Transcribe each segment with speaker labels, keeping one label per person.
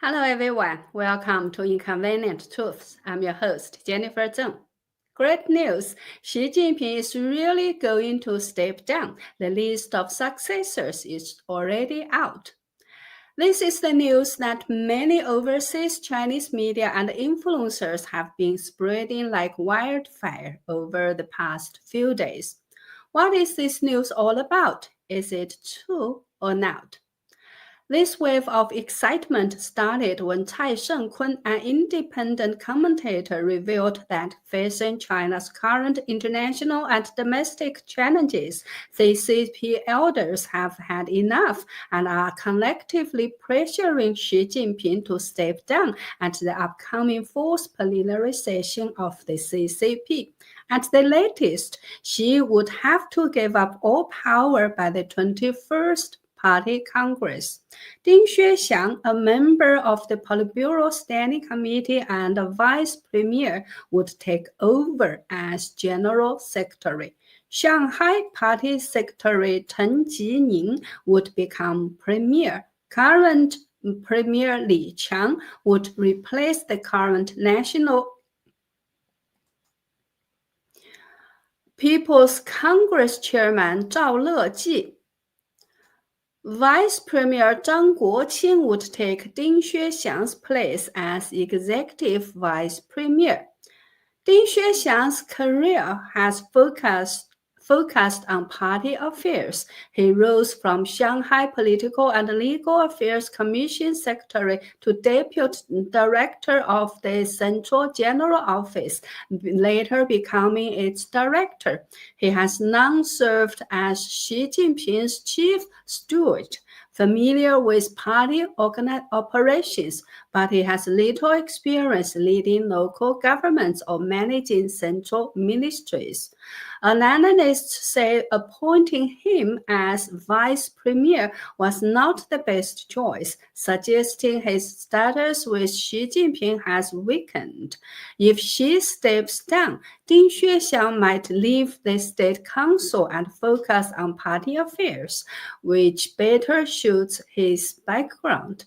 Speaker 1: Hello everyone, welcome to Inconvenient Truths. I'm your host, Jennifer Zheng. Great news! Xi Jinping is really going to step down. The list of successors is already out. This is the news that many overseas Chinese media and influencers have been spreading like wildfire over the past few days. What is this news all about? Is it true or not? This wave of excitement started when Cai Shengkun, an independent commentator, revealed that facing China's current international and domestic challenges, CCP elders have had enough and are collectively pressuring Xi Jinping to step down at the upcoming fourth plenary of the CCP. At the latest, Xi would have to give up all power by the 21st Party Congress. Ding Xuexiang, a member of the Politburo Standing Committee and a vice premier, would take over as general secretary. Shanghai Party Secretary Chen Jining would become premier. Current Premier Li Qiang would replace the current National People's Congress Chairman Zhao Leji. Vice Premier Zhang Guoqing would take Ding Xuexiang's place as Executive Vice Premier. Ding Xuexiang's career has focused on party affairs. He rose from Shanghai Political and Legal Affairs Commission Secretary to Deputy Director of the Central General Office, later becoming its director. He has long served as Xi Jinping's chief steward, familiar with party operations, but he has little experience leading local governments or managing central ministries. Analysts say appointing him as vice premier was not the best choice, suggesting his status with Xi Jinping has weakened. If Xi steps down, Ding Xuexiang might leave the state council and focus on party affairs, which better suits his background.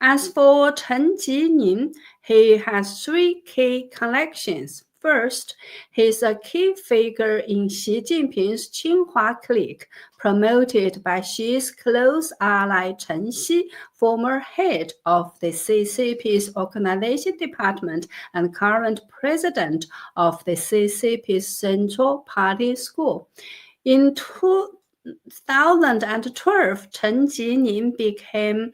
Speaker 1: As for Chen Jining, he has three key connections. First, he's a key figure in Xi Jinping's Chunhua clique, promoted by Xi's close ally Chen Xi, former head of the CCP's organization department and current president of the CCP's Central Party School. In 2012, Chen Jining became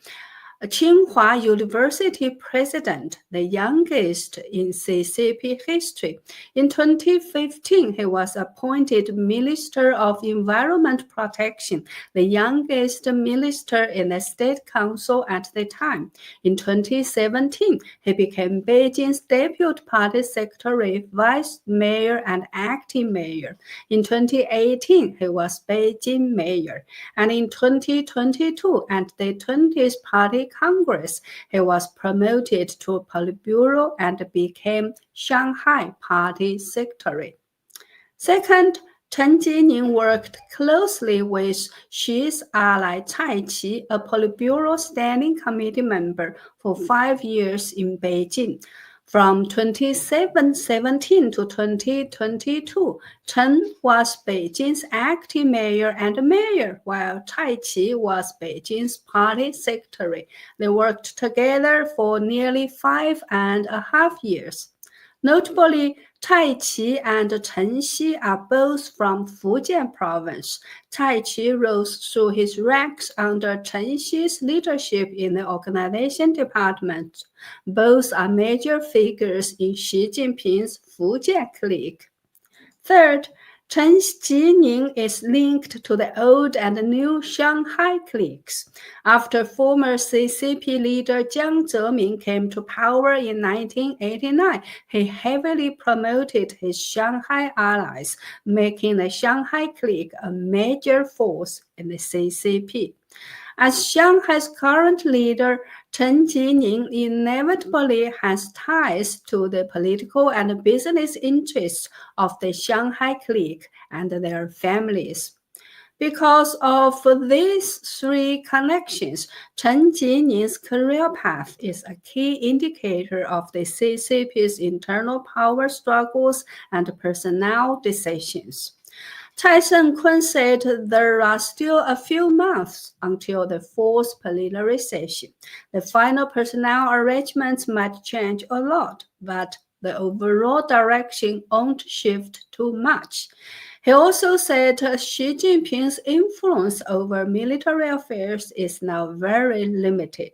Speaker 1: Tsinghua University president, the youngest in CCP history. In 2015, he was appointed Minister of Environment Protection, the youngest minister in the State Council at the time. In 2017, he became Beijing's Deputy Party Secretary, Vice Mayor, and Acting Mayor. In 2018, he was Beijing Mayor. And in 2022, at the 20th Party Congress, he was promoted to Politburo and became Shanghai Party Secretary. Second, Chen Jining worked closely with Xi's ally Cai Qi, a Politburo Standing Committee member, for 5 years in Beijing. From 2017 to 2022, Chen was Beijing's acting mayor and mayor, while Cai Qi was Beijing's party secretary. They worked together for nearly 5.5 years. Notably, Cai Qi and Chen Xi are both from Fujian province. Cai Qi rose through his ranks under Chen Xi's leadership in the organization department. Both are major figures in Xi Jinping's Fujian clique. Third, Chen Jining is linked to the old and new Shanghai cliques. After former CCP leader Jiang Zemin came to power in 1989, he heavily promoted his Shanghai allies, making the Shanghai clique a major force in the CCP. As Shanghai's current leader, Chen Jining inevitably has ties to the political and business interests of the Shanghai clique and their families. Because of these three connections, Chen Jining's career path is a key indicator of the CCP's internal power struggles and personnel decisions. Cai Shengkun said there are still a few months until the fourth plenary session. The final personnel arrangements might change a lot, but the overall direction won't shift too much. He also said Xi Jinping's influence over military affairs is now very limited.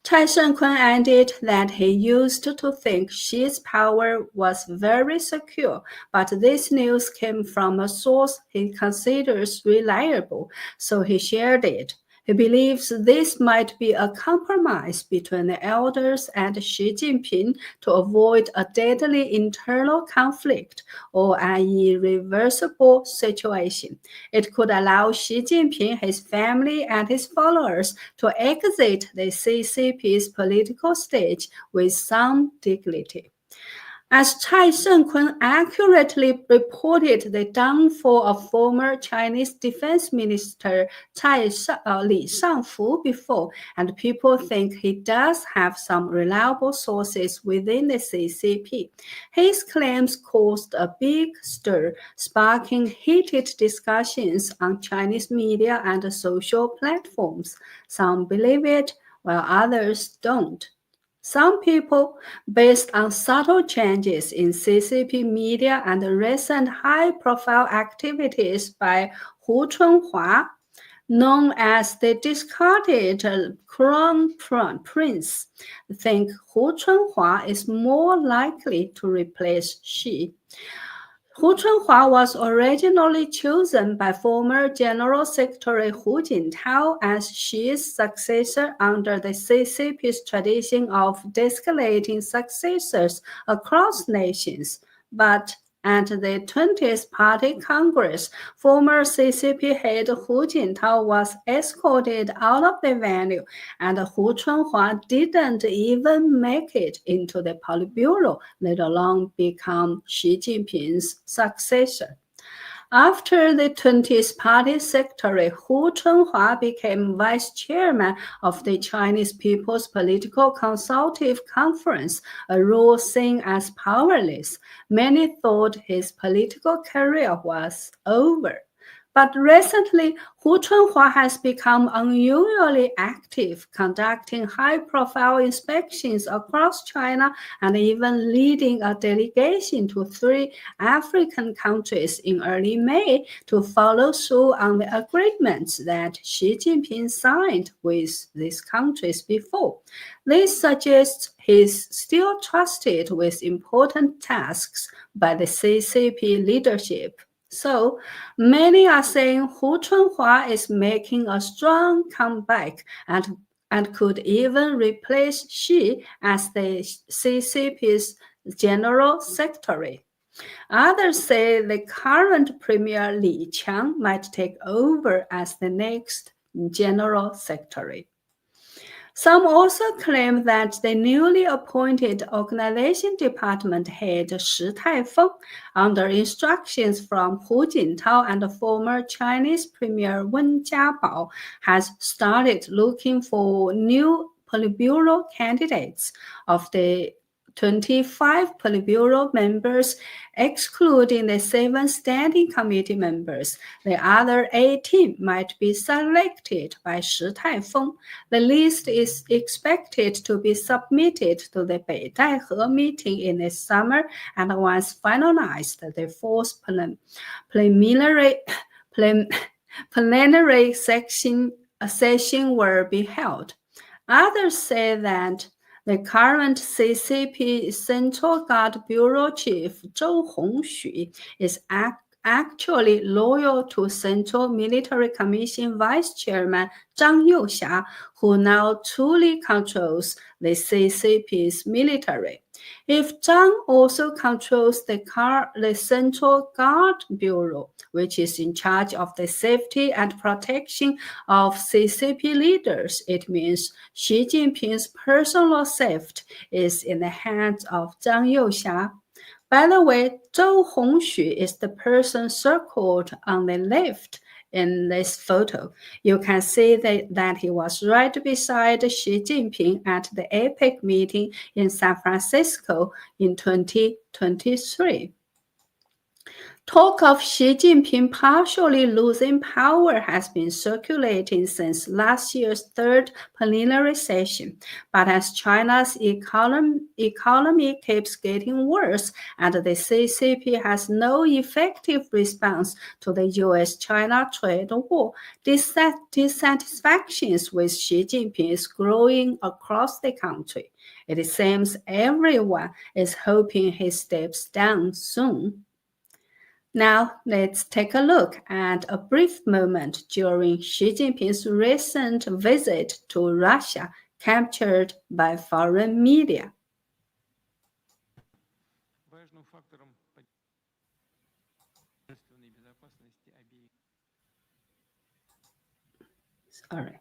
Speaker 1: Cai Shengkun added that he used to think Xi's power was very secure, but this news came from a source he considers reliable, so he shared it. He believes this might be a compromise between the elders and Xi Jinping to avoid a deadly internal conflict or an irreversible situation. It could allow Xi Jinping, his family, and his followers to exit the CCP's political stage with some dignity. As Cai Shengkun accurately reported the downfall of former Chinese Defense Minister Li Shangfu before, and people think he does have some reliable sources within the CCP. His claims caused a big stir, sparking heated discussions on Chinese media and social platforms. Some believe it, while others don't. Some people, based on subtle changes in CCP media and recent high-profile activities by Hu Chunhua, known as the discarded Crown Prince, think Hu Chunhua is more likely to replace Xi. Hu Chunhua was originally chosen by former General Secretary Hu Jintao as Xi's successor under the CCP's tradition of de-escalating successors across nations, but at the 20th Party Congress, former CCP head Hu Jintao was escorted out of the venue, and Hu Chunhua didn't even make it into the Politburo, let alone become Xi Jinping's successor. After the 20th Party Secretary, Hu Chunhua became vice chairman of the Chinese People's Political Consultative Conference, a role seen as powerless. Many thought his political career was over. But recently, Hu Chunhua has become unusually active, conducting high-profile inspections across China and even leading a delegation to 3 African countries in early May to follow through on the agreements that Xi Jinping signed with these countries before. This suggests he's still trusted with important tasks by the CCP leadership. So, many are saying Hu Chunhua is making a strong comeback and could even replace Xi as the CCP's general secretary. Others say the current Premier Li Qiang might take over as the next general secretary. Some also claim that the newly appointed organization department head Shi Taifeng, under instructions from Hu Jintao and former Chinese Premier Wen Jiabao, has started looking for new Politburo candidates. Of the 25 Politburo members, excluding the 7 standing committee members. The other 18 might be selected by Shi Taifeng. The list is expected to be submitted to the Beidaihe meeting in the summer, and once finalized, the fourth plenary session will be held. Others say that the current CCP Central Guard Bureau Chief Zhou Hongxu is actually loyal to Central Military Commission Vice Chairman Zhang Youxia, who now truly controls the CCP's military. If Zhang also controls the Central Guard Bureau, which is in charge of the safety and protection of CCP leaders, it means Xi Jinping's personal safety is in the hands of Zhang Youxia. By the way, Zhou Hongxu is the person circled on the left in this photo. You can see that he was right beside Xi Jinping at the APEC meeting in San Francisco in 2023. Talk of Xi Jinping partially losing power has been circulating since last year's third plenary session. But as China's economy keeps getting worse and the CCP has no effective response to the US-China trade war, dissatisfactions with Xi Jinping is growing across the country. It seems everyone is hoping he steps down soon. Now, let's take a look at a brief moment during Xi Jinping's recent visit to Russia, captured by foreign media. Sorry.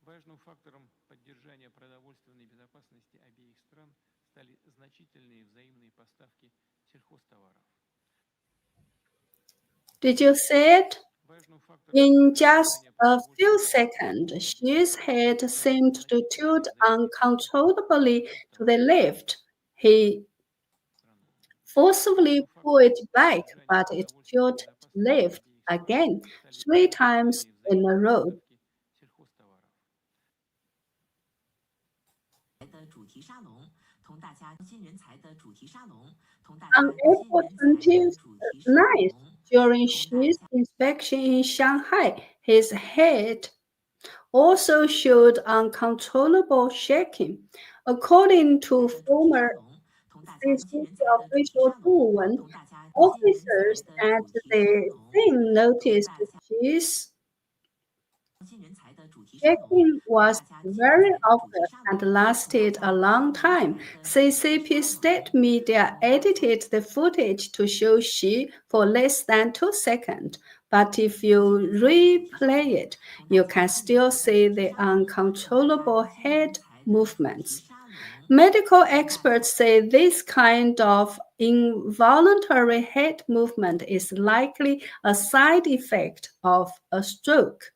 Speaker 2: Важным фактором поддержания продовольственной безопасности обеих стран стали значительные взаимные поставки сельхозтоваров.
Speaker 1: Did you see it? In just a few seconds, Xi's head seemed to tilt uncontrollably to the left. He forcibly pulled it back, but it tilted left again, 3 times in a row. On April 29th, during Xi's inspection in Shanghai, his head also showed uncontrollable shaking. According to former CCP official Du Wen, officers at the scene noticed Xi's shaking was very obvious and lasted a long time. CCP state media edited the footage to show Xi for less than 2 seconds. But if you replay it, you can still see the uncontrollable head movements. Medical experts say this kind of involuntary head movement is likely a side effect of a stroke.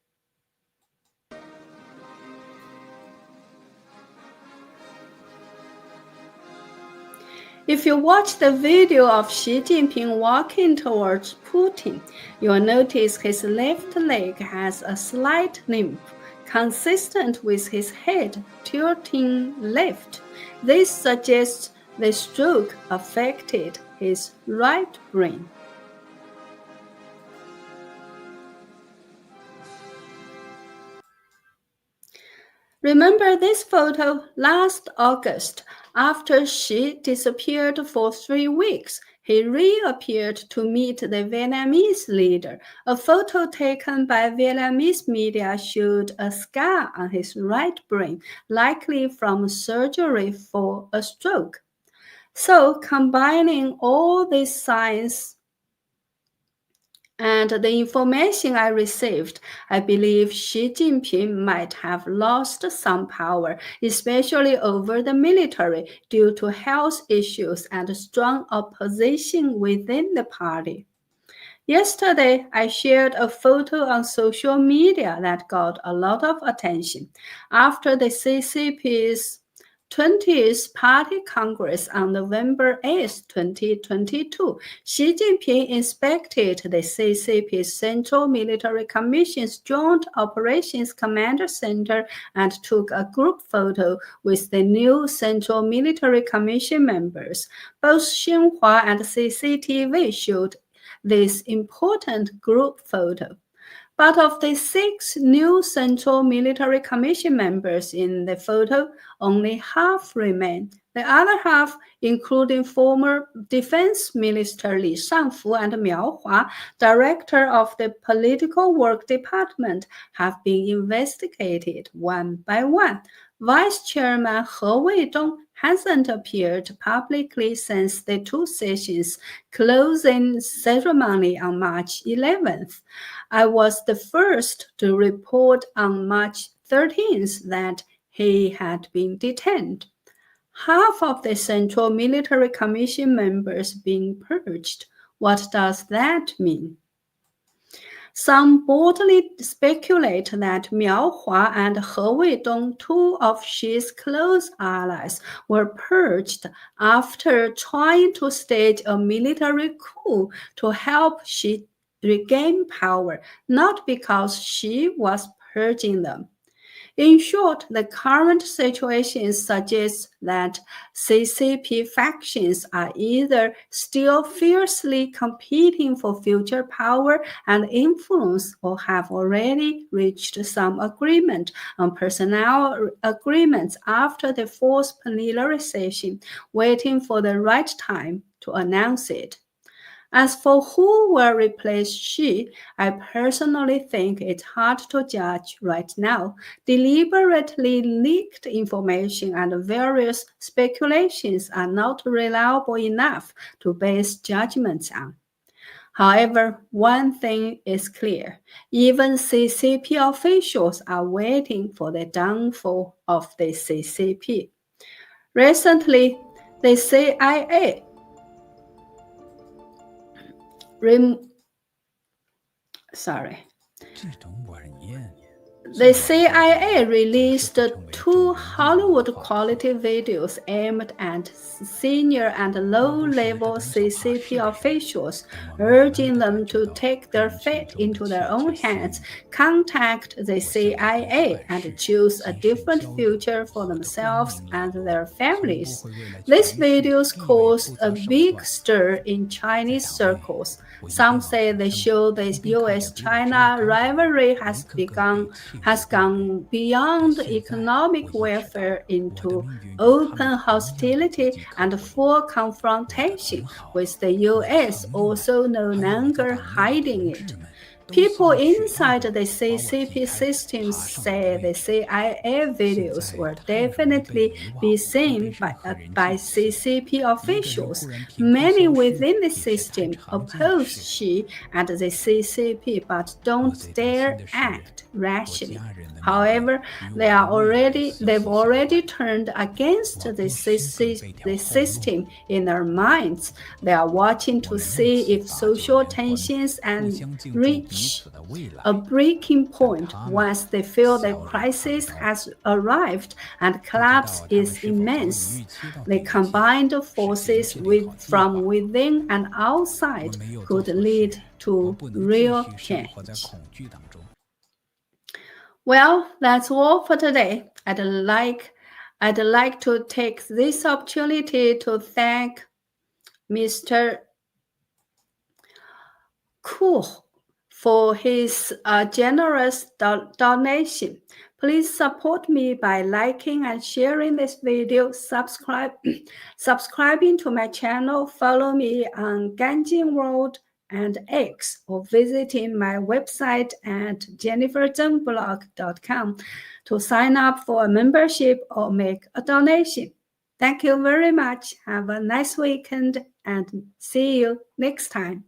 Speaker 1: If you watch the video of Xi Jinping walking towards Putin, you'll notice his left leg has a slight limp, consistent with his head tilting left. This suggests the stroke affected his right brain. Remember this photo last August? After Xi disappeared for 3 weeks, he reappeared to meet the Vietnamese leader. A photo taken by Vietnamese media showed a scar on his right brain, likely from surgery for a stroke. So, combining all these signs and the information I received, I believe Xi Jinping might have lost some power, especially over the military, due to health issues and strong opposition within the party. Yesterday, I shared a photo on social media that got a lot of attention. After the CCP's 20th Party Congress on November 8, 2022, Xi Jinping inspected the CCP's Central Military Commission's Joint Operations Command Center and took a group photo with the new Central Military Commission members. Both Xinhua and CCTV showed this important group photo. But of the 6 new Central Military Commission members in the photo, only half remain. The other half, including former Defense Minister Li Shangfu and Miao Hua, director of the Political Work Department, have been investigated one by one. Vice Chairman He Weidong hasn't appeared publicly since the Two Sessions closing ceremony on March 11th. I was the first to report on March 13th that he had been detained. Half of the Central Military Commission members being purged. What does that mean? Some boldly speculate that Miao Hua and He Weidong, two of Xi's close allies, were purged after trying to stage a military coup to help Xi regain power, not because Xi was purging them. In short, the current situation suggests that CCP factions are either still fiercely competing for future power and influence or have already reached some agreement on personnel agreements after the forced polarization, waiting for the right time to announce it. As for who will replace Xi, I personally think it's hard to judge right now. Deliberately leaked information and various speculations are not reliable enough to base judgments on. However, one thing is clear. Even CCP officials are waiting for the downfall of the CCP. Recently, the CIA The CIA released two Hollywood-quality videos aimed at senior and low-level CCP officials, urging them to take their fate into their own hands, contact the CIA, and choose a different future for themselves and their families. These videos caused a big stir in Chinese circles. Some say they show the U.S.-China rivalry has gone beyond economic warfare into open hostility and full confrontation, with the U.S. also no longer hiding it. People inside the CCP systems say the CIA videos will definitely be seen by CCP officials. Many within the system oppose Xi and the CCP but don't dare act rashly. However, they've already turned against the system in their minds. They are watching to see if social tensions and reach a breaking point once they feel the crisis has arrived and collapse is immense. The combined forces from within and outside could lead to real change. Well, that's all for today. I'd like to take this opportunity to thank Mr. Ku for his generous donation. Please support me by liking and sharing this video, subscribing to my channel, follow me on Ganjin World and X, or visiting my website at jenniferzhenblog.com to sign up for a membership or make a donation. Thank you very much. Have a nice weekend and see you next time.